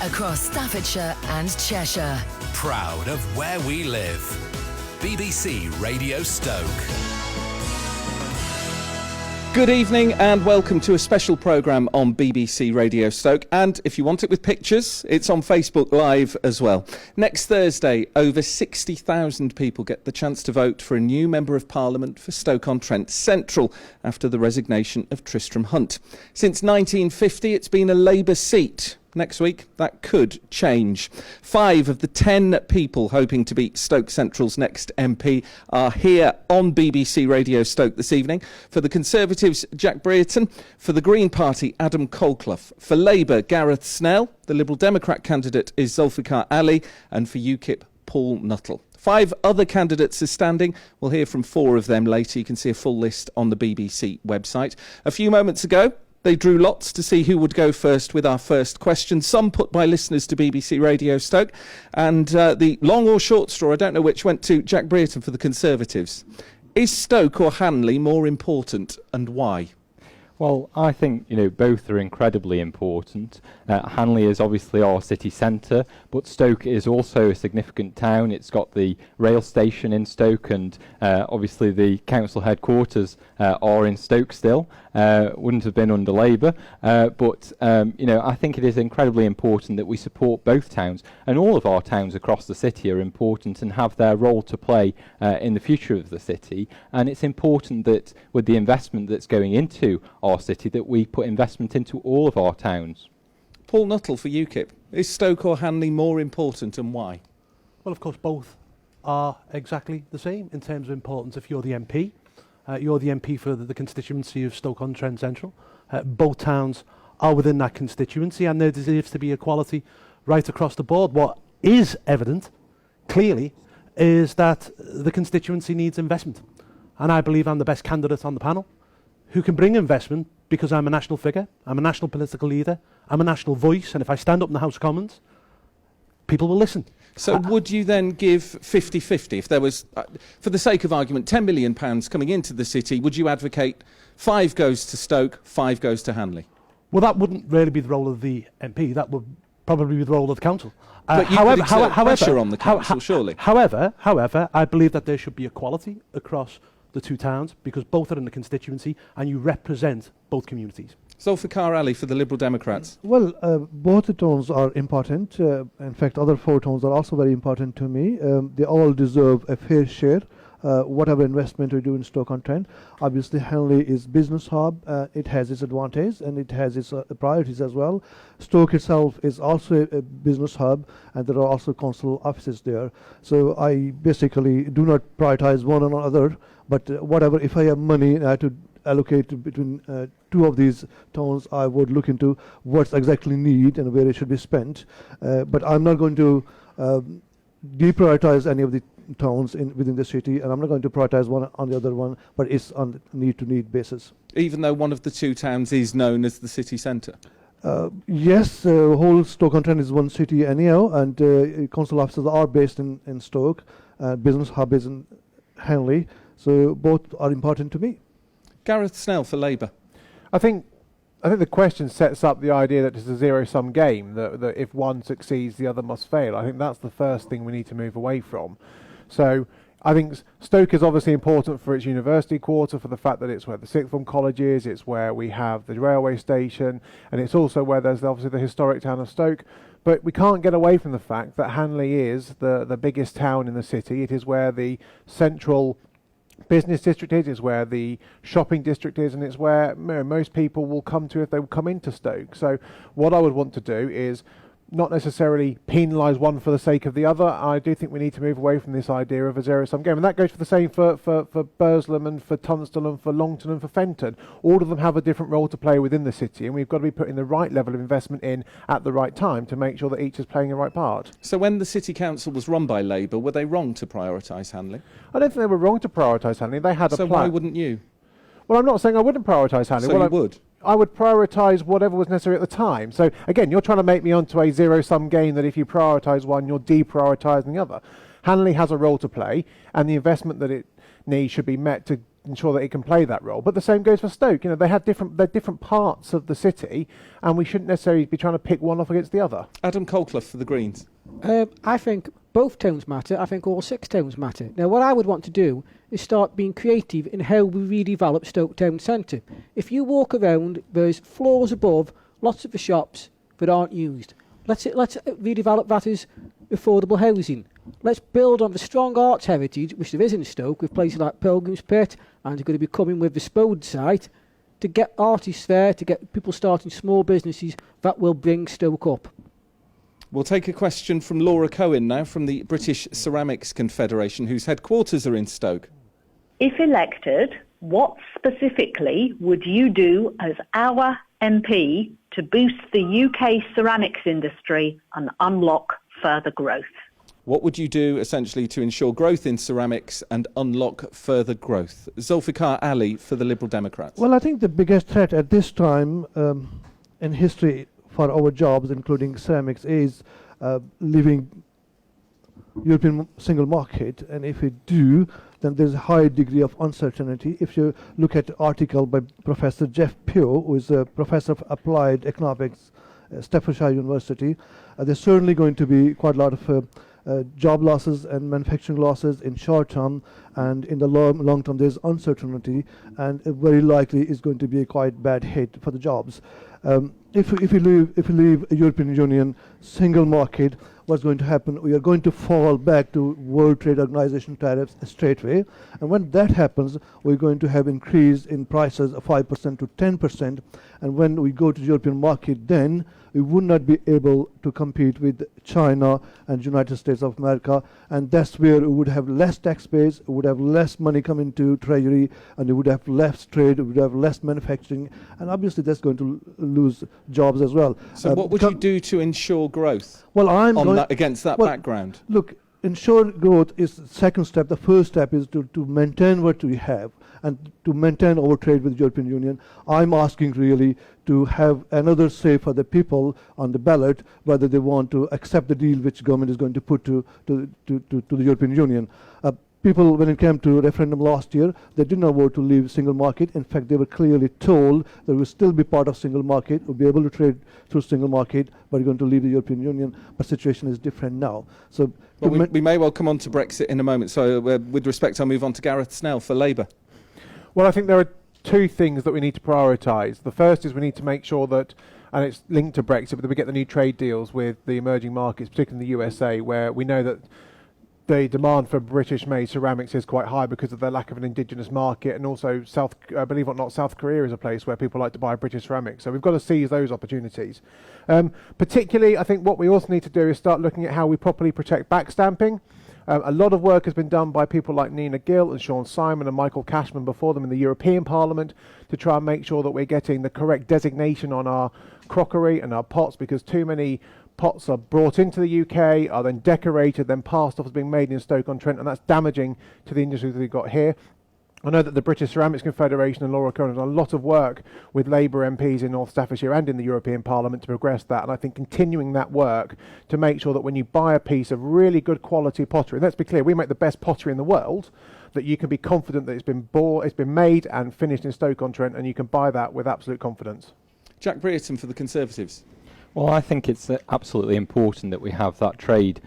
across Staffordshire and Cheshire. Proud of where we live. BBC Radio Stoke. Good evening and welcome to a special programme on BBC Radio Stoke, and if you want it with pictures, it's on Facebook Live as well. Next Thursday, over 60,000 people get the chance to vote for a new Member of Parliament for Stoke-on-Trent Central after the resignation of Tristram Hunt. Since 1950, it's been a Labour seat. Next week, that could change. 5 of the 10 people hoping to be Stoke Central's next MP are here on BBC Radio Stoke this evening. For the Conservatives, Jack Brereton. For the Green Party, Adam Colclough. For Labour, Gareth Snell. The Liberal Democrat candidate is Zulfikar Ali. And for UKIP, Paul Nuttall. 5 other candidates are standing. We'll hear from 4 of them later. You can see a full list on the BBC website. A few moments ago, they drew lots to see who would go first with our first question, some put by listeners to BBC Radio Stoke. And the long or short straw, I don't know which, went to Jack Brereton for the Conservatives. Is Stoke or Hanley more important, and why? Well, I think, both are incredibly important. Hanley is obviously our city centre, but Stoke is also a significant town. It's got the rail station in Stoke, and obviously the council headquarters are in Stoke still. Wouldn't have been under Labour, but I think it is incredibly important that we support both towns, and all of our towns across the city are important and have their role to play in the future of the city. And it's important that with the investment that's going into our city, that we put investment into all of our towns. Paul Nuttall for UKIP. Is Stoke or Hanley more important, and why? Well, of course, both are exactly the same in terms of importance. If you're the MP, you're the MP for the constituency of Stoke-on-Trent Central. Both towns are within that constituency, and there deserves to be equality right across the board. What is evident, clearly, is that the constituency needs investment. And I believe I'm the best candidate on the panel who can bring investment, because I'm a national figure, I'm a national political leader, I'm a national voice, and if I stand up in the House of Commons, people will listen. So would you then give 50-50? If there was, for the sake of argument, £10 million coming into the city, would you advocate 5 goes to Stoke, 5 goes to Hanley? Well, that wouldn't really be the role of the MP. That would probably be the role of the council. But you could exert pressure on the council, surely. However, I believe that there should be equality across the 2 towns, because both are in the constituency and you represent both communities. Zulfikar Ali for the Liberal Democrats. Well, both the towns are important. In fact, other 4 towns are also very important to me. They all deserve a fair share. Whatever investment we do in Stoke-on-Trent. Obviously, Hanley is business hub. It has its advantage and it has its priorities as well. Stoke itself is also a business hub, and there are also council offices there. So I basically do not prioritize one or another, but whatever, if I have money I have to allocate between 2 of these towns, I would look into what's exactly need and where it should be spent. But I'm not going to deprioritize any of the towns within the city, and I'm not going to prioritize one on the other one, but it's on need-to-need basis. Even though one of the 2 towns is known as the city centre? Yes, whole Stoke-on-Trent is one city anyhow, and council offices are based in Stoke. Business hub is in Hanley, so both are important to me. Gareth Snell for Labour. I think the question sets up the idea that it's a zero-sum game, that if one succeeds, the other must fail. I think that's the first thing we need to move away from. So I think Stoke is obviously important for its university quarter, for the fact that it's where the sixth form college is, it's where we have the railway station, and it's also where there's obviously the historic town of Stoke. But we can't get away from the fact that Hanley is the biggest town in the city. It is where the central business district is where the shopping district is, and it's where most people will come to if they come into Stoke. So what I would want to do is not necessarily penalise one for the sake of the other. I do think we need to move away from this idea of a zero-sum game, and that goes for the same for Burslem and for Tunstall and for Longton and for Fenton. All of them have a different role to play within the city, and we've got to be putting the right level of investment in at the right time to make sure that each is playing the right part. So when the City Council was run by Labour, were they wrong to prioritise Hanley? I don't think they were wrong to prioritise Hanley. They had a plan. So why wouldn't you? Well, I'm not saying I wouldn't prioritise Hanley. So you would? I would prioritise whatever was necessary at the time. So again, you're trying to make me onto a zero-sum game that if you prioritise one, you're deprioritising the other. Hanley has a role to play, and the investment that it needs should be met to ensure that it can play that role. But the same goes for Stoke. You know, they're different parts of the city, and we shouldn't necessarily be trying to pick one off against the other. Adam Colclough for the Greens. I think both towns matter. I think all 6 towns matter. Now, what I would want to do is start being creative in how we redevelop Stoke Town Centre. If you walk around, there's floors above, lots of the shops that aren't used. Let's redevelop that as affordable housing. Let's build on the strong arts heritage, which there is in Stoke, with places like Pilgrim's Pit, and they're going to be coming with the Spode site, to get artists there, to get people starting small businesses that will bring Stoke up. We'll take a question from Laura Cohen now from the British Ceramics Confederation, whose headquarters are in Stoke. If elected, what specifically would you do as our MP to boost the UK ceramics industry and unlock further growth? What would you do, essentially, to ensure growth in ceramics and unlock further growth? Zulfikar Ali for the Liberal Democrats. Well, I think the biggest threat at this time in history for our jobs, including ceramics, is leaving European single market. And if we do, then there's a high degree of uncertainty. If you look at the article by Professor Jeff Pugh, who is a professor of applied economics at Staffordshire University, there's certainly going to be quite a lot of job losses and manufacturing losses in short term, and in the long term there's uncertainty, and very likely is going to be a quite bad hit for the jobs. If we leave a European Union single market, what's going to happen? We are going to fall back to World Trade Organization tariffs straight away, and when that happens, we're going to have increase in prices of 5% to 10%, and when we go to the European market, then we would not be able to compete with China and United States of America, and that's where we would have less tax base, we would have less money coming to treasury, and we would have less trade, we would have less manufacturing, and obviously that's going to lose jobs as well. So what would you do to ensure growth? Well, against that background? Look, ensure growth is the second step. The first step is to maintain what we have and to maintain our trade with the European Union. I'm asking really to have another say for the people on the ballot whether they want to accept the deal which government is going to put to the European Union. People, when it came to referendum last year, they did not vote to leave single market. In fact, they were clearly told they will still be part of single market, will be able to trade through single market, but are going to leave the European Union. But the situation is different now. So we may well come on to Brexit in a moment. So with respect, I'll move on to Gareth Snell for Labour. Well, I think there are 2 things that we need to prioritise. The first is we need to make sure that, and it's linked to Brexit, that we get the new trade deals with the emerging markets, particularly in the USA, where we know that the demand for British-made ceramics is quite high because of the lack of an indigenous market, and also believe it or not, South Korea is a place where people like to buy British ceramics. So we've got to seize those opportunities. Particularly, I think what we also need to do is start looking at how we properly protect backstamping. A lot of work has been done by people like Nina Gill and Sean Simon and Michael Cashman before them in the European Parliament to try and make sure that we're getting the correct designation on our crockery and our pots, because too many pots are brought into the UK, are then decorated, then passed off as being made in Stoke-on-Trent, and that's damaging to the industry that we've got here. I know that the British Ceramics Confederation and Laura Cohen have done a lot of work with Labour MPs in North Staffordshire and in the European Parliament to progress that, and I think continuing that work to make sure that when you buy a piece of really good quality pottery, and let's be clear, we make the best pottery in the world, that you can be confident that it's been made and finished in Stoke-on-Trent, and you can buy that with absolute confidence. Jack Brereton for the Conservatives. Well, I think it's absolutely important that we have that trade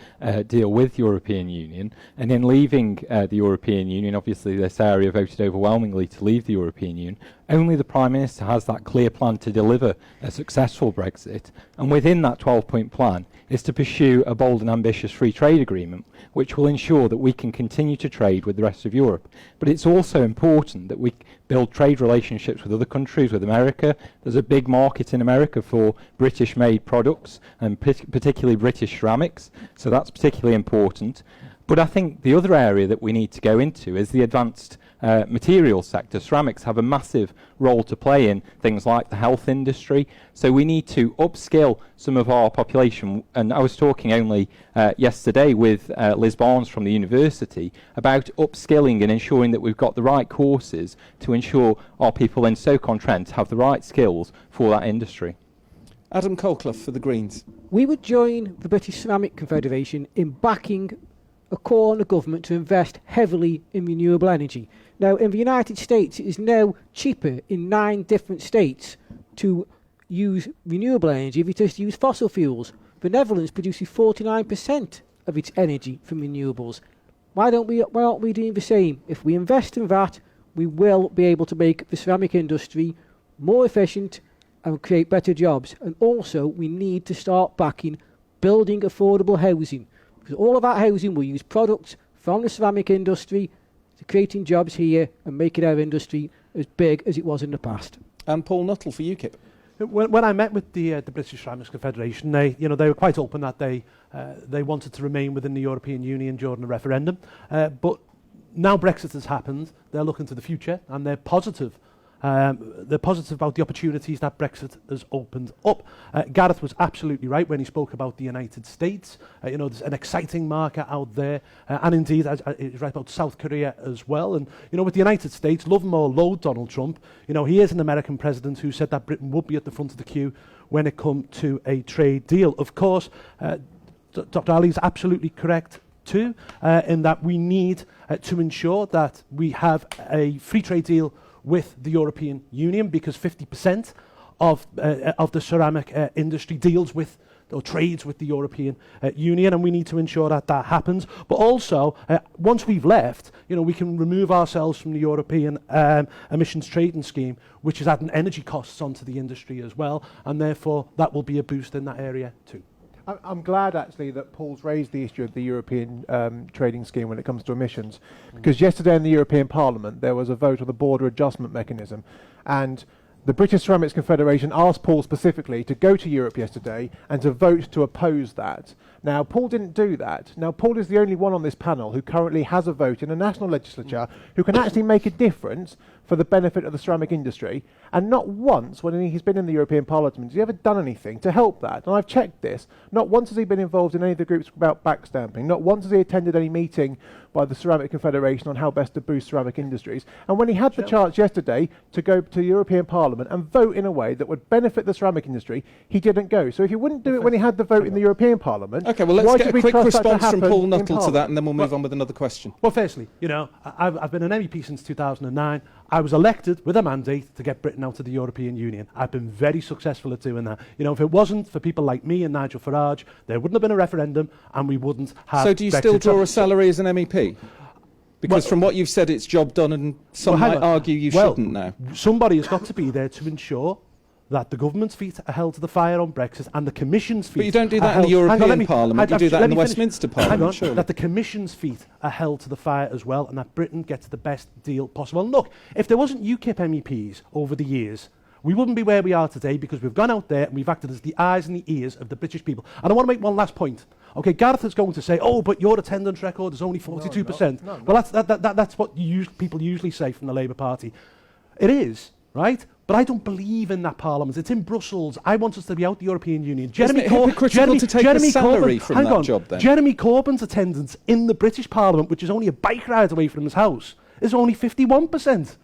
deal with the European Union. And in leaving the European Union, obviously this area voted overwhelmingly to leave the European Union. Only the Prime Minister has that clear plan to deliver a successful Brexit. And within that 12-point plan is to pursue a bold and ambitious free trade agreement, which will ensure that we can continue to trade with the rest of Europe. But it's also important that we build trade relationships with other countries, with America. There's a big market in America for British-made products, and particularly British ceramics, so that's particularly important. But I think the other area that we need to go into is the advanced materials sector. Ceramics have a massive role to play in things like the health industry, so we need to upskill some of our population. And I was talking only yesterday with Liz Barnes from the university about upskilling and ensuring that we've got the right courses to ensure our people in Stoke-on-Trent have the right skills for that industry. Adam Colclough for the Greens. We would join the British Ceramic Confederation in backing a call on the government to invest heavily in renewable energy, Now, in the United States, it is now cheaper in 9 different states to use renewable energy if it is to use fossil fuels. The Netherlands produces 49% of its energy from renewables. Why aren't we doing the same? If we invest in that, we will be able to make the ceramic industry more efficient and create better jobs. And also, we need to start backing building affordable housing, because all of that housing will use products from the ceramic industry to creating jobs here and making our industry as big as it was in the past. And Paul Nuttall for UKIP. When I met with the British Ceramics Confederation, they were quite open that they wanted to remain within the European Union during the referendum. But now Brexit has happened, they're looking to the future and they're positive. They're positive about the opportunities that Brexit has opened up. Gareth was absolutely right when he spoke about the United States. There's an exciting market out there, and indeed, he's right about South Korea as well. And with the United States, love him or loathe Donald Trump, he is an American president who said that Britain would be at the front of the queue when it come to a trade deal. Of course, Dr. Ali is absolutely correct too, in that we need to ensure that we have a free trade deal with the European Union, because 50% of the ceramic industry deals with or trades with the European Union, and we need to ensure that that happens. But also, once we've left, we can remove ourselves from the European emissions trading scheme, which is adding energy costs onto the industry as well, and therefore that will be a boost in that area too. I'm glad actually that Paul's raised the issue of the European trading scheme when it comes to emissions, because yesterday in the European Parliament there was a vote on the border adjustment mechanism, and the British Ceramics Confederation asked Paul specifically to go to Europe yesterday and to vote to oppose that. Now, Paul didn't do that. Now, Paul is the only one on this panel who currently has a vote in a national legislature who can actually make a difference for the benefit of the ceramic industry. And not once, when he's been in the European Parliament, has he ever done anything to help that. And I've checked this. Not once has he been involved in any of the groups about backstamping. Not once has he attended any meeting by the Ceramic Confederation on how best to boost ceramic industries. And when he had the chance yesterday to go to the European Parliament and vote in a way that would benefit the ceramic industry, he didn't go. So if he wouldn't do it when he had the vote in the European Parliament... OK, well, let's get a quick response from Paul Nuttall to that, and then we'll move on with another question. Well, firstly, I've been an MEP since 2009. I was elected with a mandate to get Britain out of the European Union. I've been very successful at doing that. If it wasn't for people like me and Nigel Farage, there wouldn't have been a referendum and we wouldn't have... So do you still draw a salary as an MEP? Because from what you've said, it's job done, and some might argue you shouldn't now. Somebody has got to be there to ensure that the government's feet are held to the fire on Brexit and the Commission's feet... But you don't do that in the European Parliament, you do that in the Westminster Parliament, surely. That the Commission's feet are held to the fire as well, and that Britain gets the best deal possible. And look, if there wasn't UKIP MEPs over the years, we wouldn't be where we are today, because we've gone out there and we've acted as the eyes and the ears of the British people. And I want to make one last point. OK, Gareth is going to say, oh, but your attendance record is only 42%. No. Well, that's what people usually say from the Labour Party. It is, right? But I don't believe in that Parliament. It's in Brussels. I want us to be out the European Union. Isn't it hypocritical to take a salary from that job then? Jeremy Corbyn's attendance in the British Parliament, which is only a bike ride away from his house, is only 51%.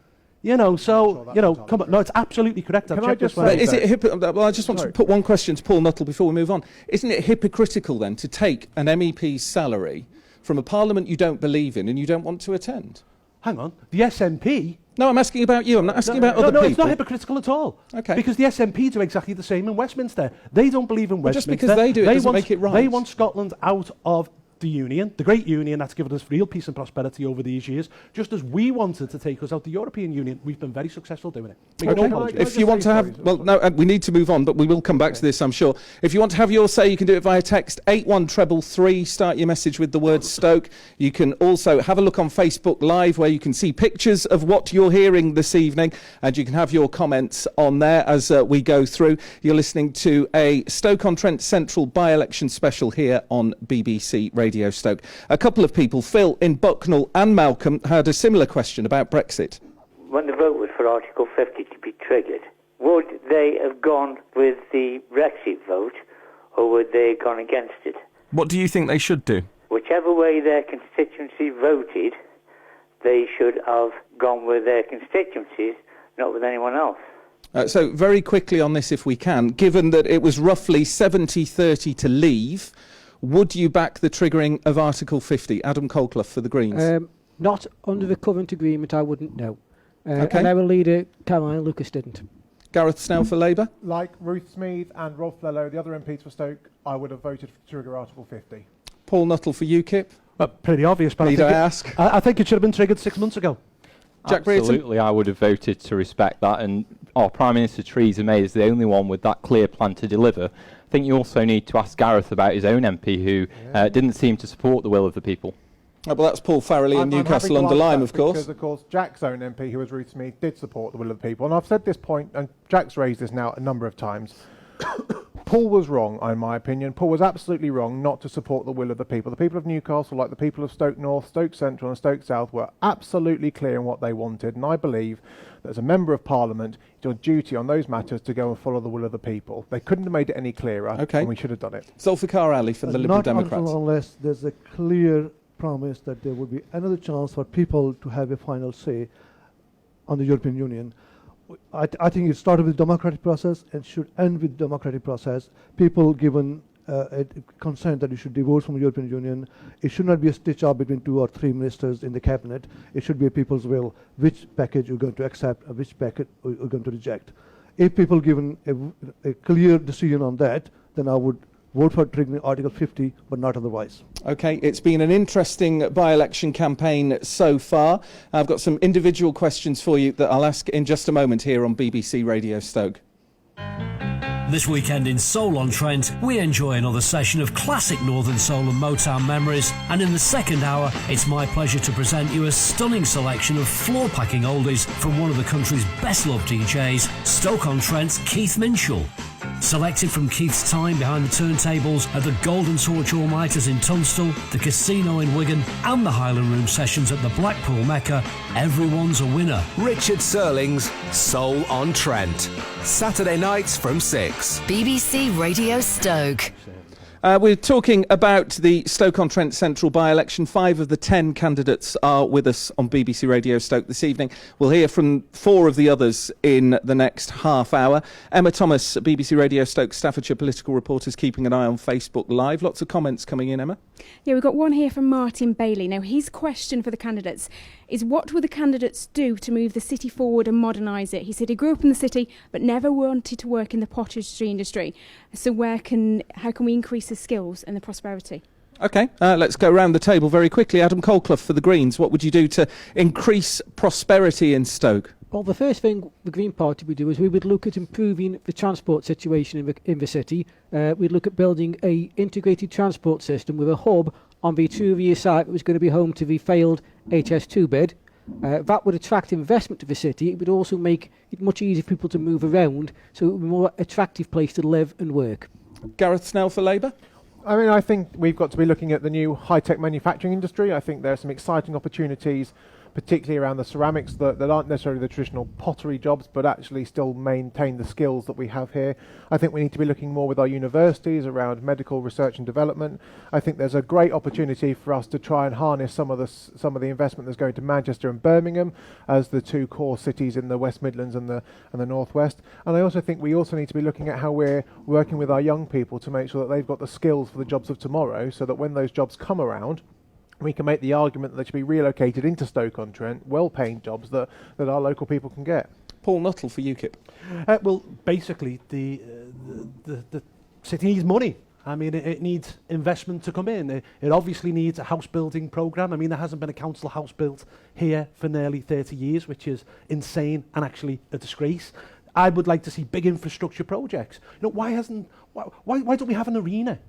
Come on. No, it's absolutely correct. Can I just say, I just want to put one question to Paul Nuttall before we move on. Isn't it hypocritical then to take an MEP's salary from a Parliament you don't believe in and you don't want to attend? Hang on. The SNP... No, I'm asking about you. I'm not asking about other people. No, it's not hypocritical at all. Okay. Because the SNP do exactly the same in Westminster. They don't believe in Westminster. Just because they do it doesn't make it right. They want Scotland out of the Union, the great Union that's given us real peace and prosperity over these years, just as we wanted to take us out the European Union. We've been very successful doing it. Okay. If you want to have... Well, no, we need to move on, but we will come back to this, I'm sure. If you want to have your say, you can do it via text 81333. Start your message with the word Stoke. You can also have a look on Facebook Live, where you can see pictures of what you're hearing this evening, and you can have your comments on there as we go through. You're listening to a Stoke-on-Trent Central by-election special here on BBC Radio Stoke. A couple of people, Phil in Bucknell and Malcolm, had a similar question about Brexit. When the vote was for Article 50 to be triggered, would they have gone with the Brexit vote, or would they have gone against it? What do you think they should do? Whichever way their constituency voted, they should have gone with their constituencies, not with anyone else. So very quickly on this, if we can, given that it was roughly 70-30 to leave, would you back the triggering of Article 50? Adam Colclough for the Greens. Not under the current agreement, I wouldn't know. Okay. And our leader, Caroline Lucas, didn't. Gareth Snell for Labour. Like Ruth Smeeth and Rob Flello, the other MPs for Stoke, I would have voted to trigger Article 50. Paul Nuttall for UKIP. Well, pretty obvious, but Need I ask? I think it should have been triggered 6 months ago. Jack Brereton? Absolutely, I would have voted to respect that. And our Prime Minister Theresa May is the only one with that clear plan to deliver. I think you also need to ask Gareth about his own MP who didn't seem to support the will of the people. Oh, well, that's Paul Farrelly in Newcastle under Lyme, of course. Because, of course, Jack's own MP, who was Ruth Smeeth, did support the will of the people. And I've said this point, and Jack's raised this now a number of times. Paul was wrong, in my opinion. Paul was absolutely wrong not to support the will of the people. The people of Newcastle, like the people of Stoke North, Stoke Central and Stoke South, were absolutely clear in what they wanted. And I believe that as a Member of Parliament, it's your duty on those matters to go and follow the will of the people. They couldn't have made it any clearer, and we should have done it. Zulfikar Ali for the Liberal Democrats. Not unless there's a clear promise that there would be another chance for people to have a final say on the European Union. I think it started with democratic process and should end with democratic process. People given a consent that you should divorce from the European Union. It should not be a stitch-up between 2 or 3 ministers in the cabinet. It should be a people's will, which package you're going to accept and which package you're going to reject. If people given a clear decision on that, then I would vote for triggering Article 50, but not otherwise. OK, it's been an interesting by-election campaign so far. I've got some individual questions for you that I'll ask in just a moment here on BBC Radio Stoke. This weekend in Soul-on-Trent, we enjoy another session of classic Northern Soul and Motown memories, and in the second hour, it's my pleasure to present you a stunning selection of floor-packing oldies from one of the country's best-loved DJs, Stoke-on-Trent's Keith Minshall. Selected from Keith's time behind the turntables at the Golden Torch All-Nighters in Tunstall, the Casino in Wigan and the Highland Room sessions at the Blackpool Mecca, everyone's a winner. Richard Serling's Soul on Trent. Saturday nights from 6. BBC Radio Stoke. We're talking about the Stoke-on-Trent Central by-election. 5 of the 10 candidates are with us on BBC Radio Stoke this evening. We'll hear from 4 of the others in the next half hour. Emma Thomas, BBC Radio Stoke Staffordshire political reporter, is keeping an eye on Facebook Live. Lots of comments coming in, Emma. Yeah, we've got one here from Martin Bailey. Now, his question for the candidates is, what will the candidates do to move the city forward and modernise it? He said he grew up in the city but never wanted to work in the pottery industry. So how can we increase the skills and the prosperity? OK, let's go round the table very quickly. Adam Colclough for the Greens. What would you do to increase prosperity in Stoke? Well, the first thing the Green Party would do is we would look at improving the transport situation in the city. We'd look at building a integrated transport system with a hub on the Etruria site that was going to be home to the failed HS2 bid. That would attract investment to the city. It would also make it much easier for people to move around, so it would be a more attractive place to live and work. Gareth Snell for Labour. I mean, I think we've got to be looking at the new high-tech manufacturing industry. I think there are some exciting opportunities, particularly around the ceramics that aren't necessarily the traditional pottery jobs, but actually still maintain the skills that we have here. I think we need to be looking more with our universities around medical research and development. I think there's a great opportunity for us to try and harness some of the investment that's going to Manchester and Birmingham as the 2 core cities in the West Midlands and the North West. And I also think we also need to be looking at how we're working with our young people to make sure that they've got the skills for the jobs of tomorrow, so that when those jobs come around, we can make the argument that they should be relocated into Stoke-on-Trent, well-paying jobs that our local people can get. Paul Nuttall for UKIP. Well, basically, the city needs money. I mean, it needs investment to come in. It obviously needs a house building programme. I mean, there hasn't been a council house built here for nearly 30 years, which is insane and actually a disgrace. I would like to see big infrastructure projects. You know, why don't we have an arena?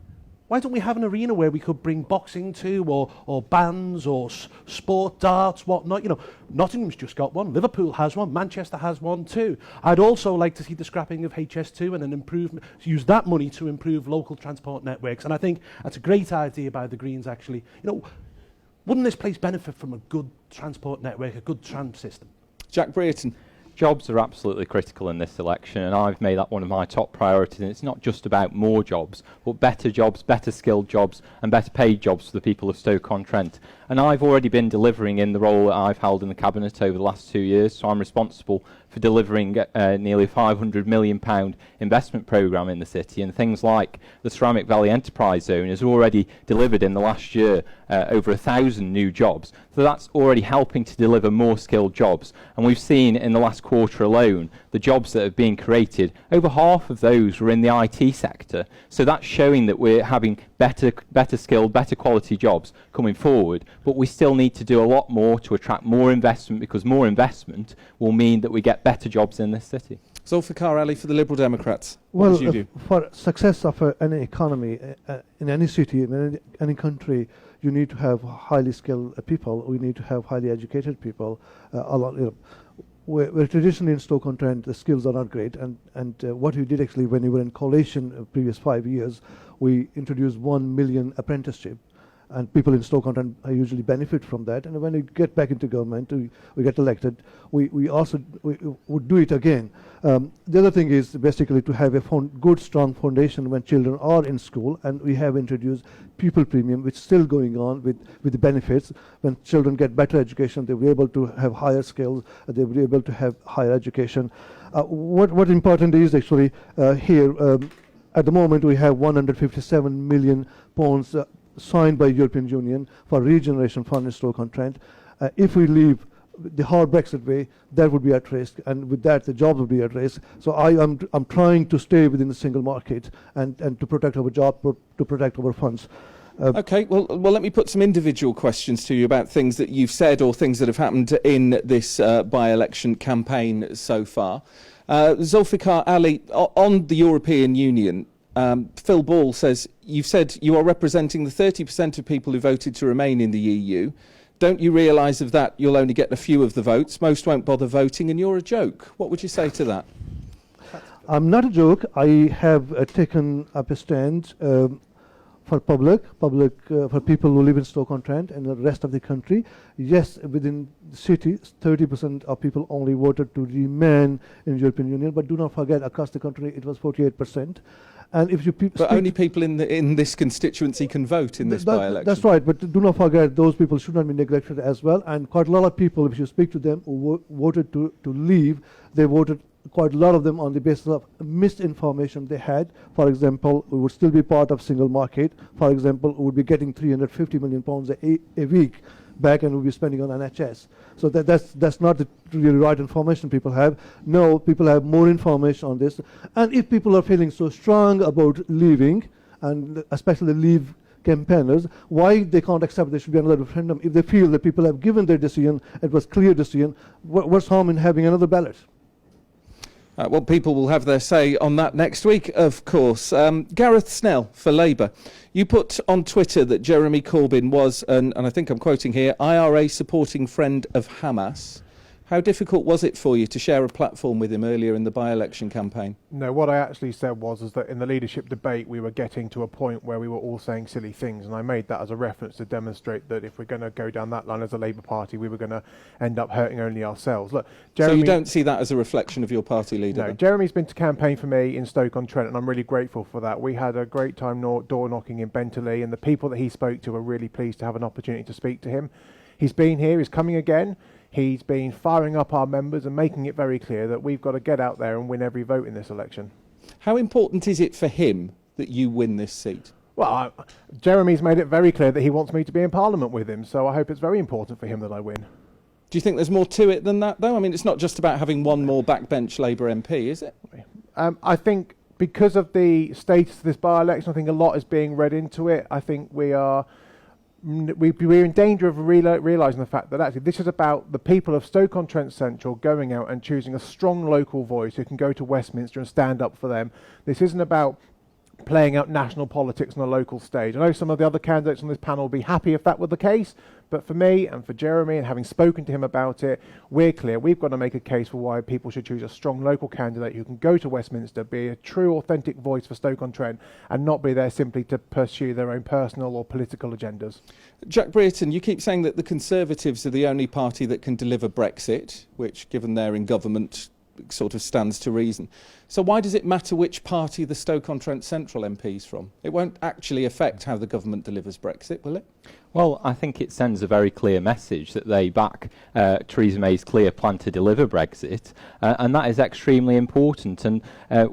Why don't we have an arena where we could bring boxing to, or bands, or sport, darts, whatnot? You know, Nottingham's just got one, Liverpool has one, Manchester has one too. I'd also like to see the scrapping of HS2 and an improvement, use that money to improve local transport networks. And I think that's a great idea by the Greens, actually. You know, wouldn't this place benefit from a good transport network, a good tram system? Jack Brereton. Jobs are absolutely critical in this election, and I've made that one of my top priorities. And it's not just about more jobs, but better jobs, better skilled jobs, and better paid jobs for the people of Stoke-on-Trent. And I've already been delivering in the role that I've held in the Cabinet over the last 2 years, so I'm responsible for delivering nearly £500 million investment programme in the city, and things like the Ceramic Valley Enterprise Zone has already delivered in the last year over 1,000 new jobs. So that's already helping to deliver more skilled jobs. And we've seen in the last quarter alone, the jobs that have been created, over half of those were in the IT sector. So that's showing that we're having better skilled, better quality jobs coming forward. But we still need to do a lot more to attract more investment, because more investment will mean that we get better jobs in this city. Zulfikar Ali for the Liberal Democrats. Well, What would you do? for success of any economy in any city, in any country, you need to have highly skilled people. We need to have highly educated people. Where traditionally in Stoke-on-Trent the skills are not great, and what we did actually when we were in coalition previous 5 years, we introduced 1 million apprenticeship, and people in Stoke-on-Trent usually benefit from that. And when we get back into government, we get elected, we would do it again. The other thing is basically to have a good, strong foundation when children are in school, and we have introduced pupil premium, which is still going on with the benefits. When children get better education, they'll be able to have higher skills, they'll be able to have higher education. What important is actually here, at the moment we have 157 million pounds signed by European Union for regeneration fund in Stoke-on-Trent. If we leave the hard Brexit way, that would be at risk, and with that the jobs would be at risk. So I'm trying to stay within the single market and to protect our job, to protect our funds. Okay, well, let me put some individual questions to you about things that you've said or things that have happened in this by-election campaign so far. Zulfikar Ali, on the European Union, Phil Ball says, you've said you are representing the 30% of people who voted to remain in the EU. Don't you realise of that you'll only get a few of the votes? Most won't bother voting, and you're a joke. What would you say to that? I'm not a joke. I have taken up a stand for for people who live in Stoke-on-Trent and the rest of the country. Yes, within the city, 30% of people only voted to remain in the European Union, but do not forget, across the country, it was 48%. And if you but only people in this constituency can vote in this by-election. That's right, but do not forget those people should not be neglected as well. And quite a lot of people, if you speak to them who voted to leave, they voted, quite a lot of them, on the basis of misinformation they had. For example, we would still be part of single market. For example, we would be getting £350 million a week back, and we'll be spending on NHS. So that's not the really right information people have. No, people have more information on this. And if people are feeling so strong about leaving, and especially the leave campaigners, why they can't accept there should be another referendum? If they feel that people have given their decision, it was clear decision, what's harm in having another ballot? Well, people will have their say on that next week, of course. Gareth Snell for Labour. You put on Twitter that Jeremy Corbyn was, and I think I'm quoting here, IRA supporting friend of Hamas. How difficult was it for you to share a platform with him earlier in the by-election campaign? No, what I actually said was that in the leadership debate we were getting to a point where we were all saying silly things, and I made that as a reference to demonstrate that if we're going to go down that line as a Labour Party, we were going to end up hurting only ourselves. Look, Jeremy, so you don't see that as a reflection of your party leader? No, then? Jeremy's been to campaign for me in Stoke-on-Trent, and I'm really grateful for that. We had a great time door knocking in Bentley, and the people that he spoke to were really pleased to have an opportunity to speak to him. He's been here, he's coming again. He's been firing up our members and making it very clear that we've got to get out there and win every vote in this election. How important is it for him that you win this seat? Well, Jeremy's made it very clear that he wants me to be in Parliament with him, so I hope it's very important for him that I win. Do you think there's more to it than that, though? I mean, it's not just about having one more backbench Labour MP, is it? I think because of the status of this by-election, I think a lot is being read into it. I think we're in danger of realising the fact that actually this is about the people of Stoke-on-Trent Central going out and choosing a strong local voice who can go to Westminster and stand up for them. This isn't about playing out national politics on a local stage. I know some of the other candidates on this panel will be happy if that were the case, but for me and for Jeremy, and having spoken to him about it, we're clear we've got to make a case for why people should choose a strong local candidate who can go to Westminster, be a true authentic voice for Stoke-on-Trent, and not be there simply to pursue their own personal or political agendas. Jack Brereton, you keep saying that the Conservatives are the only party that can deliver Brexit, which, given they're in government, sort of stands to reason. So why does it matter which party the Stoke-on-Trent Central MP is from? It won't actually affect how the government delivers Brexit, will it? Well, I think it sends a very clear message that they back Theresa May's clear plan to deliver Brexit, and that is extremely important. And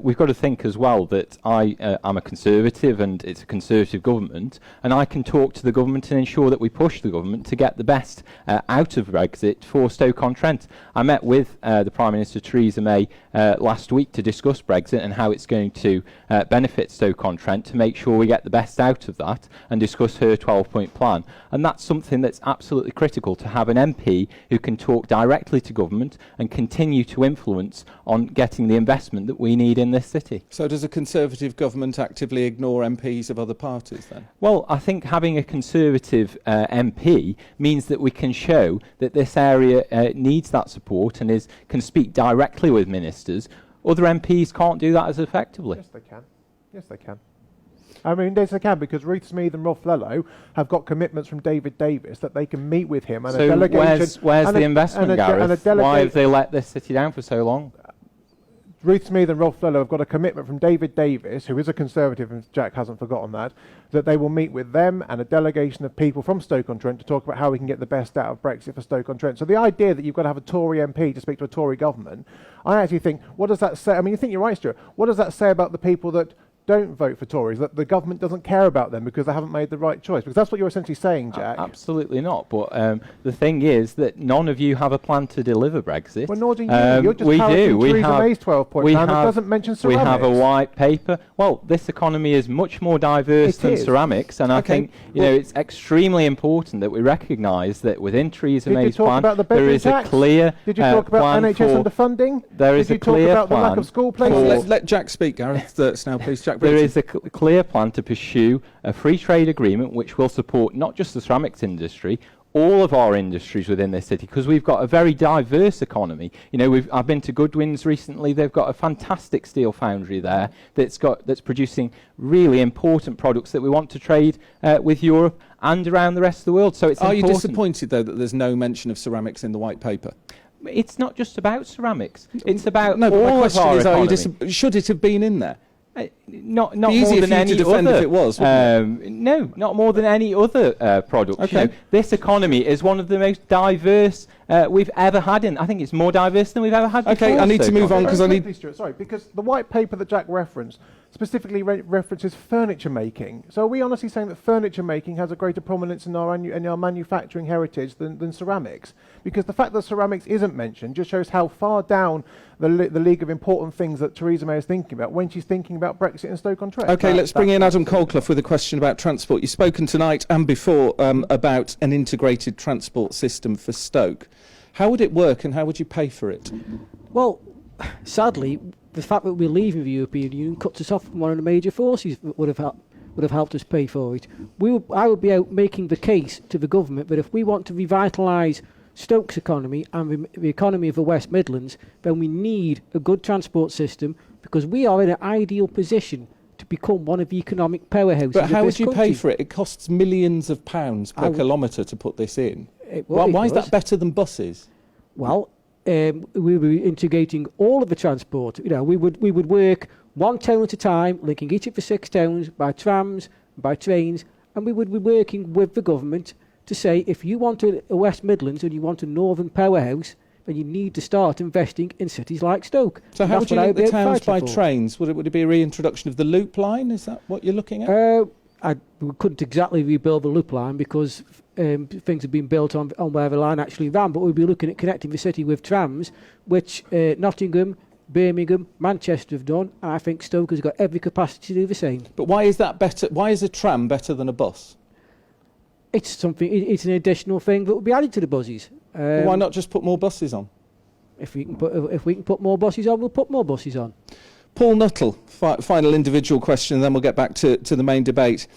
we've got to think as well that I'm a Conservative and it's a Conservative government, and I can talk to the government and ensure that we push the government to get the best out of Brexit for Stoke-on-Trent. I met with the Prime Minister Theresa May last week to discuss Brexit and how it's going to benefit Stoke-on-Trent, to make sure we get the best out of that and discuss her 12-point plan. And that's something that's absolutely critical, to have an MP who can talk directly to government and continue to influence on getting the investment that we need in this city. So does a Conservative government actively ignore MPs of other parties then? Well, I think having a Conservative MP means that we can show that this area needs that support and can speak directly with ministers. Other MPs can't do that as effectively. Yes, they can. Yes, they can. I mean, yes, they can, because Ruth Smeeth and Rolf Lello have got commitments from David Davis that they can meet with him. And so a delegation, where's the investment, Gareth? Why have they let this city down for so long? Ruth Smeeth and Rolf Lello have got a commitment from David Davis, who is a Conservative, and Jack hasn't forgotten that they will meet with them and a delegation of people from Stoke-on-Trent to talk about how we can get the best out of Brexit for Stoke-on-Trent. So the idea that you've got to have a Tory MP to speak to a Tory government, I actually think, what does that say? I mean, you think you're right, Stuart. What does that say about the people that don't vote for Tories, that the government doesn't care about them because they haven't made the right choice? Because that's what you're essentially saying, Jack. Absolutely not. But the thing is that none of you have a plan to deliver Brexit. Well, nor do you. You're just parroting Theresa May's 12-point plan that doesn't mention ceramics. We have a white paper. Well, this economy is much more diverse than ceramics, and I think it's extremely important that we recognise that within Theresa May's plan there is a clear Did you talk about NHS underfunding? There is a clear plan. Did you talk about the lack of school places? Let Jack speak, Gareth. Now, please, Jack. There is a clear plan to pursue a free trade agreement which will support not just the ceramics industry, all of our industries within this city, because we've got a very diverse economy. You know, I've been to Goodwin's recently. They've got a fantastic steel foundry there that's producing really important products that we want to trade with Europe and around the rest of the world. So it's important. Are you disappointed, though, that there's no mention of ceramics in the white paper? It's not just about ceramics. It's about all my question of our economy. Should it have been in there? Not more than any other. If it was, no, not more than any other product. Okay. You know, this economy is one of the most diverse we've ever had. I think it's more diverse than we've ever had before. Okay, I need to move on because I need. Sorry, because the white paper that Jack referenced specifically references furniture making. So are we honestly saying that furniture making has a greater prominence in our manufacturing heritage than ceramics? Because the fact that ceramics isn't mentioned just shows how far down the league of important things that Theresa May is thinking about when she's thinking about Brexit and Stoke-on-Trent. Okay, let's bring in Adam Colclough with a question about transport. You've spoken tonight and before about an integrated transport system for Stoke. How would it work and how would you pay for it? Well, sadly, the fact that we're leaving the European Union cuts us off from one of the major forces that would have helped us pay for it. I would be out making the case to the government that if we want to revitalise Stoke's economy and the economy of the West Midlands, then we need a good transport system, because we are in an ideal position to become one of the economic powerhouses. But how would you pay for it? It costs millions of pounds per kilometre to put this in. Why is that better than buses? Well, we were integrating all of the transport. You know, we would work one town at a time, linking each of the 6 towns by trams, by trains, and we would be working with the government to say, if you want a West Midlands and you want a northern powerhouse, then you need to start investing in cities like Stoke. So how would you link the towns by trains? Would it be a reintroduction of the loop line? Is that what you're looking at? We couldn't exactly rebuild the loop line because things have been built on where the line actually ran, but we'd be looking at connecting the city with trams, which Nottingham, Birmingham, Manchester have done, and I think Stoke has got every capacity to do the same. But why is that better? Why is a tram better than a bus? It's an additional thing that will be added to the buses. Why not just put more buses on? If we can put more buses on, we'll put more buses on. Paul Nuttall, final individual question, and then we'll get back to the main debate.